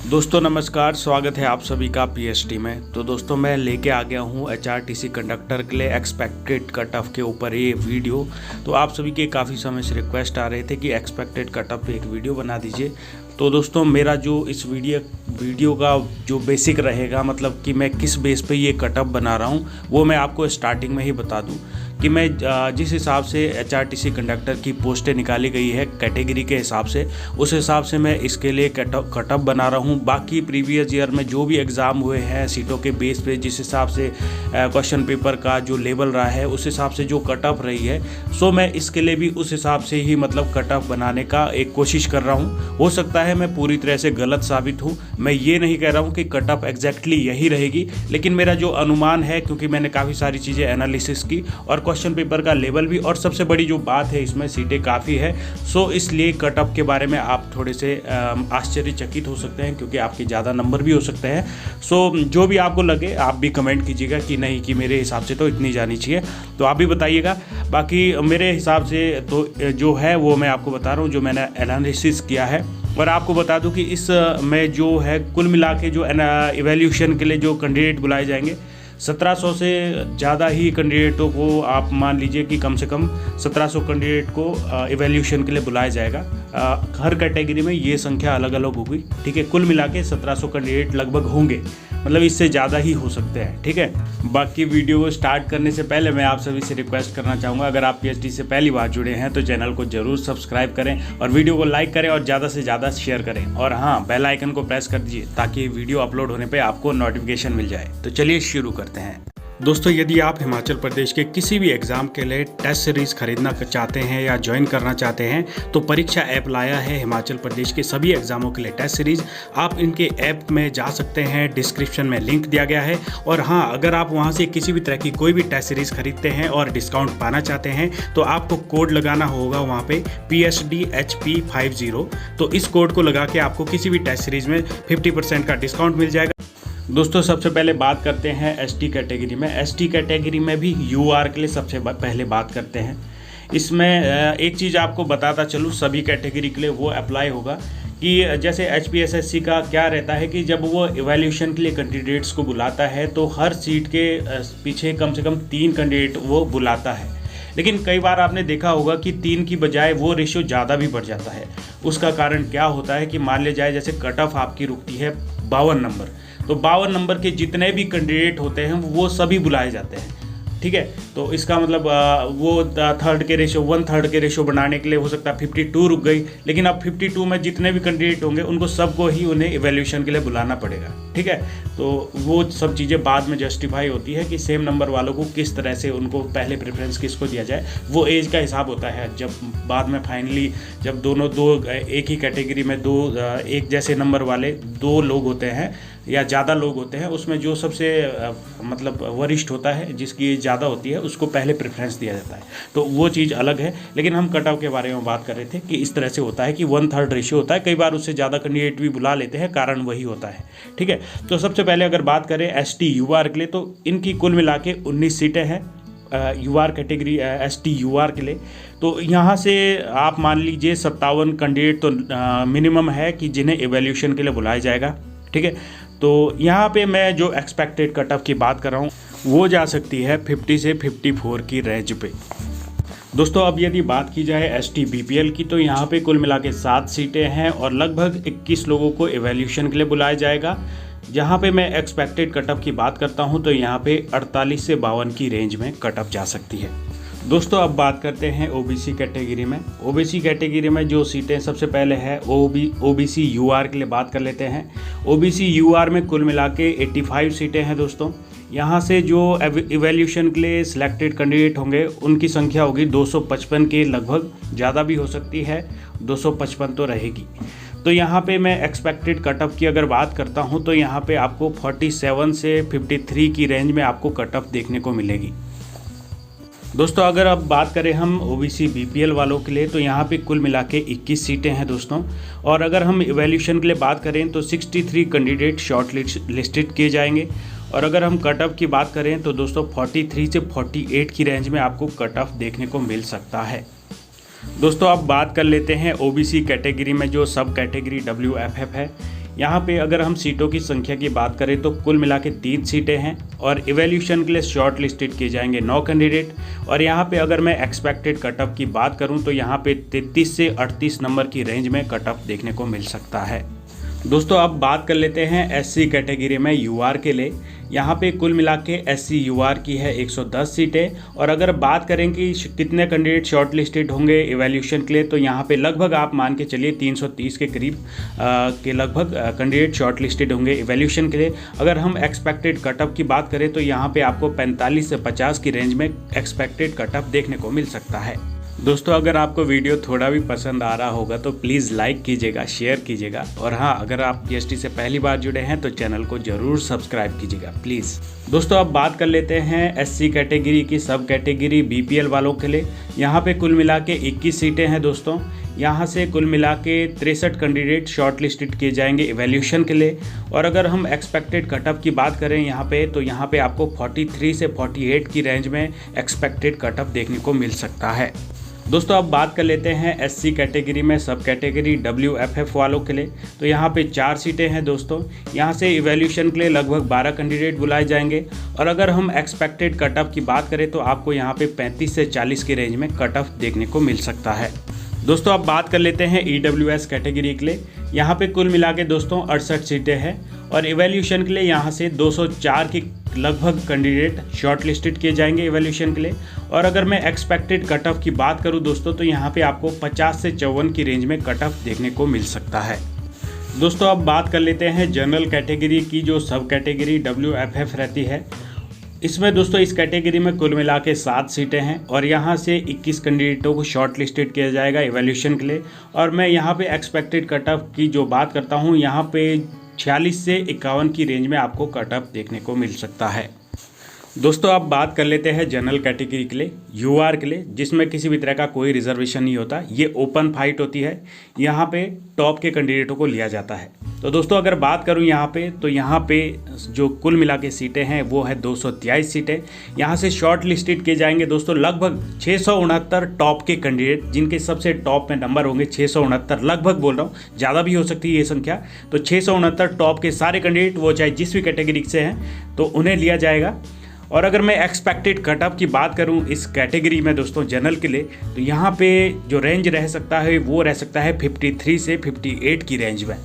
दोस्तों नमस्कार, स्वागत है आप सभी का पीएसटी में। तो दोस्तों मैं लेके आ गया हूँ एचआरटीसी कंडक्टर के लिए एक्सपेक्टेड कट ऑफ के ऊपर ये वीडियो। तो आप सभी के काफ़ी समय से रिक्वेस्ट आ रहे थे कि एक्सपेक्टेड कट ऑफ पे एक वीडियो बना दीजिए। तो दोस्तों मेरा जो इस वीडियो का जो बेसिक रहेगा, मतलब कि मैं किस बेस पे ये कट ऑफ बना रहा हूँ, वो मैं आपको स्टार्टिंग में ही बता दूँ कि मैं जिस हिसाब से एचआरटीसी कंडक्टर की पोस्टें निकाली गई है कैटेगरी के हिसाब से, उस हिसाब से मैं इसके लिए कट ऑफ बना रहा हूँ। बाकी प्रीवियस ईयर में जो भी एग्ज़ाम हुए हैं सीटों के बेस पे, जिस हिसाब से क्वेश्चन पेपर का जो लेवल रहा है, उस हिसाब से जो कट ऑफ रही है, सो मैं इसके लिए भी उस हिसाब से ही मतलब कट ऑफ बनाने का एक कोशिश कर रहा हूँ। हो सकता है मैं पूरी तरह से गलत साबित हूँ, मैं ये नहीं कह रहा हूँ कि कट ऑफ एग्जैक्टली यही रहेगी, लेकिन मेरा जो अनुमान है, क्योंकि मैंने काफ़ी सारी चीज़ें एनालिसिस की और क्वेश्चन पेपर का लेवल भी, और सबसे बड़ी जो बात है इसमें सीटें काफ़ी है, सो इसलिए कट ऑफ के बारे में आप थोड़े से आश्चर्यचकित हो सकते हैं, क्योंकि आपके ज़्यादा नंबर भी हो सकते हैं। सो जो भी आपको लगे आप भी कमेंट कीजिएगा कि नहीं, कि मेरे हिसाब से तो इतनी जानी चाहिए, तो आप भी बताइएगा। बाकी मेरे हिसाब से तो जो है वो मैं आपको बता रहा हूँ, जो मैंने एनालिसिस किया है। और आपको बता दूं कि इस में जो है कुल मिला के जो इवैल्यूएशन के लिए जो कैंडिडेट बुलाए जाएंगे, 1700 से ज़्यादा ही कैंडिडेटों को आप मान लीजिए कि कम से कम 1700 कैंडिडेट को इवैल्यूएशन के लिए बुलाया जाएगा। हर कैटेगरी में ये संख्या अलग अलग होगी, ठीक है। कुल मिला के 1700 कैंडिडेट लगभग होंगे, मतलब इससे ज़्यादा ही हो सकते हैं, ठीक है। बाकी वीडियो को स्टार्ट करने से पहले मैं आप सभी से रिक्वेस्ट करना चाहूँगा, अगर आप पीएचडी से पहली बार जुड़े हैं तो चैनल को जरूर सब्सक्राइब करें और वीडियो को लाइक करें और ज़्यादा से ज़्यादा शेयर करें, और हाँ, बेल आइकन को प्रेस कर दीजिए ताकि वीडियो अपलोड होने पर आपको नोटिफिकेशन मिल जाए। तो चलिए शुरू करते हैं। दोस्तों यदि आप हिमाचल प्रदेश के किसी भी एग्ज़ाम के लिए टेस्ट सीरीज़ खरीदना चाहते हैं या ज्वाइन करना चाहते हैं, तो परीक्षा ऐप लाया है हिमाचल प्रदेश के सभी एग्ज़ामों के लिए टेस्ट सीरीज़। आप इनके ऐप में जा सकते हैं, डिस्क्रिप्शन में लिंक दिया गया है। और हाँ, अगर आप वहां से किसी भी तरह की कोई भी टेस्ट सीरीज़ खरीदते हैं और डिस्काउंट पाना चाहते हैं, तो आपको कोड लगाना होगा वहाँ पे PSDHP50। तो इस कोड को लगा के आपको किसी भी टेस्ट सीरीज़ में 50% का डिस्काउंट मिल जाएगा। दोस्तों सबसे पहले बात करते हैं एसटी कैटेगरी में। एसटी कैटेगरी में भी यूआर के लिए सबसे पहले बात करते हैं। इसमें एक चीज़ आपको बताता चलूँ, सभी कैटेगरी के लिए वो अप्लाई होगा कि जैसे HPSSC का क्या रहता है कि जब वो इवैल्यूएशन के लिए कैंडिडेट्स को बुलाता है, तो हर सीट के पीछे कम से कम 3 कैंडिडेट वो बुलाता है। लेकिन कई बार आपने देखा होगा कि 3 की बजाय वो रेशियो ज़्यादा भी बढ़ जाता है। उसका कारण क्या होता है कि मान लिया जाए जैसे कट ऑफ आपकी रुकती है 52 नंबर, तो 52 नंबर के जितने भी कैंडिडेट होते हैं वो सभी बुलाए जाते हैं, ठीक है। तो इसका मतलब वो 1/3 के रेशियो बनाने के लिए हो सकता है 52 रुक गई, लेकिन अब 52 में जितने भी कैंडिडेट होंगे उनको सबको ही उन्हें इवैल्यूएशन के लिए बुलाना पड़ेगा, ठीक है। तो वो सब चीज़ें बाद में जस्टिफाई होती है कि सेम नंबर वालों को किस तरह से उनको पहले प्रेफरेंस किसको दिया जाए, वो एज का हिसाब होता है। जब बाद में फाइनली जब दो एक ही कैटेगरी में एक जैसे नंबर वाले 2 लोग होते हैं या ज़्यादा लोग होते हैं, उसमें जो सबसे मतलब वरिष्ठ होता है, जिसकी एज ज़्यादा होती है, उसको पहले प्रेफरेंस दिया जाता है। तो वो चीज़ अलग है। लेकिन हम कट ऑफ के बारे में बात कर रहे थे कि इस तरह से होता है कि 1/3 रेशियो होता है। कई बार उससे ज़्यादा कैंडिडेट भी बुला लेते हैं, कारण वही होता है, ठीक है। तो सबसे पहले अगर बात करें ST UR के लिए, तो इनकी कुल मिला के 19 सीटें हैं UR कैटेगरी ST UR के लिए। तो यहाँ से आप मान लीजिए 57 कैंडिडेट तो मिनिमम है कि जिन्हें इवैल्यूएशन के लिए बुलाया जाएगा, ठीक है। तो यहाँ पे मैं जो एक्सपेक्टेड कट ऑफ की बात कर रहा हूँ वो जा सकती है 50 से 54 की रेंज पे। दोस्तों अब यदि बात की जाए ST BPL की, तो यहाँ पे कुल मिला के 7 सीटें हैं और लगभग 21 लोगों को इवैल्यूएशन के लिए बुलाया जाएगा। जहाँ पे मैं एक्सपेक्टेड कट ऑफ की बात करता हूँ तो यहाँ पे 48 से 52 की रेंज में कट ऑफ जा सकती है। दोस्तों अब बात करते हैं OBC कैटेगरी में। OBC कैटेगरी में जो सीटें, सबसे पहले है OBC UR के लिए बात कर लेते हैं। OBC UR में कुल मिला के 85 सीटें हैं दोस्तों। यहाँ से जो इवैल्यूएशन के लिए सिलेक्टेड कैंडिडेट होंगे उनकी संख्या होगी 255 के लगभग, ज़्यादा भी हो सकती है, 255 तो रहेगी। तो यहाँ पे मैं एक्सपेक्टेड कट ऑफ की अगर बात करता हूँ तो यहाँ पे आपको 47 से 53 की रेंज में आपको कट ऑफ देखने को मिलेगी। दोस्तों अगर अब बात करें हम OBC BPL वालों के लिए, तो यहाँ पे कुल मिला के 21 सीटें हैं दोस्तों। और अगर हम इवैल्यूएशन के लिए बात करें तो 63 कैंडिडेट शॉर्ट लिस्टेड किए जाएंगे। और अगर हम कट ऑफ की बात करें तो दोस्तों 43 से 48 की रेंज में आपको कट ऑफ देखने को मिल सकता है। दोस्तों अब बात कर लेते हैं OBC कैटेगरी में जो सब कैटेगरी WFF है। यहाँ पे अगर हम सीटों की संख्या की बात करें तो कुल मिला के 3 सीटें हैं और इवैल्यूएशन के लिए शॉर्ट लिस्टेड किए जाएंगे 9 कैंडिडेट। और यहाँ पे अगर मैं एक्सपेक्टेड कट ऑफ की बात करूँ तो यहाँ पे 33 से 38 नंबर की रेंज में कट ऑफ देखने को मिल सकता है। दोस्तों अब बात कर लेते हैं एससी कैटेगरी में यूआर के लिए। यहाँ पे कुल मिला के एससी यूआर की है 110 सीटें। और अगर बात करें कि कितने कैंडिडेट शॉर्ट लिस्टेड होंगे इवैल्यूएशन के लिए, तो यहाँ पे लगभग आप मान के चलिए 330 के करीब के लगभग कैंडिडेट शॉर्ट लिस्टेड होंगे इवैल्यूएशन के लिए। अगर हम एक्सपेक्टेड कट ऑफ की बात करें तो यहाँ पे आपको 45 से 50 की रेंज में एक्सपेक्टेड कट ऑफ देखने को मिल सकता है। दोस्तों अगर आपको वीडियो थोड़ा भी पसंद आ रहा होगा तो प्लीज़ लाइक कीजिएगा, शेयर कीजिएगा। और हाँ, अगर आप जीएसटी से पहली बार जुड़े हैं तो चैनल को ज़रूर सब्सक्राइब कीजिएगा प्लीज़। दोस्तों अब बात कर लेते हैं एससी कैटेगरी की सब कैटेगरी बीपीएल वालों के लिए। यहाँ पे कुल मिला के 21 सीटें हैं दोस्तों। यहाँ से कुल मिला के 63 कैंडिडेट शॉर्ट लिस्टेड किए जाएंगे इवैल्यूएशन के लिए। और अगर हम एक्सपेक्टेड कट ऑफ की बात करें यहाँ पे, तो यहाँ पे आपको 43 से 48 की रेंज में एक्सपेक्टेड कट ऑफ देखने को मिल सकता है। दोस्तों अब बात कर लेते हैं एससी कैटेगरी में सब कैटेगरी WFF वालों के लिए। तो यहाँ पे 4 सीटें हैं दोस्तों। यहाँ से इवैल्यूएशन के लिए लगभग 12 कैंडिडेट बुलाए जाएंगे। और अगर हम एक्सपेक्टेड कट ऑफ की बात करें तो आपको यहाँ पे 35 से 40 की रेंज में कट ऑफ देखने को मिल सकता है। दोस्तों अब बात कर लेते हैं EWS कैटेगरी के लिए। यहाँ पे कुल मिला के दोस्तों 68 सीटें हैं और इवैल्यूएशन के लिए यहाँ से 204 की लगभग कैंडिडेट शॉर्ट लिस्टेड किए जाएंगे इवैल्यूएशन के लिए। और अगर मैं एक्सपेक्टेड कट ऑफ की बात करूँ दोस्तों तो यहाँ पे आपको 50 से 54 की रेंज में कट ऑफ देखने को मिल सकता है। दोस्तों अब बात कर लेते हैं जनरल कैटेगरी की, जो सब कैटेगरी WFF रहती है। इसमें दोस्तों इस कैटेगरी में कुल मिला के 7 सीटें हैं और यहाँ से 21 कैंडिडेटों को शॉर्ट लिस्टेड किया जाएगा इवैल्यूएशन के लिए। और मैं यहाँ पे एक्सपेक्टेड कट ऑफ की जो बात करता हूँ, यहाँ पे 46 से 51 की रेंज में आपको कट ऑफ देखने को मिल सकता है। दोस्तों अब बात कर लेते हैं जनरल कैटेगरी के लिए, यूआर के लिए, जिसमें किसी भी तरह का कोई रिजर्वेशन नहीं होता। ये ओपन फाइट होती है, यहाँ पे टॉप के कैंडिडेटों को लिया जाता है। तो दोस्तों अगर बात करूँ यहाँ पे, तो यहाँ पे जो कुल मिला के सीटें हैं वो है 223 सीटें। यहाँ से शॉर्ट लिस्टेड किए जाएंगे दोस्तों लगभग 669 टॉप के कैंडिडेट, जिनके सबसे टॉप में नंबर होंगे 669, लगभग बोल रहा हूँ, ज़्यादा भी हो सकती है ये संख्या। तो 669 टॉप के सारे कैंडिडेट, वो चाहे जिस भी कैटेगरी से हैं, तो उन्हें लिया जाएगा। और अगर मैं एक्सपेक्टेड कट ऑफ की बात करूं इस कैटेगरी में दोस्तों जनरल के लिए, तो यहाँ पे जो रेंज रह सकता है वो रह सकता है 53 से 58 की रेंज में।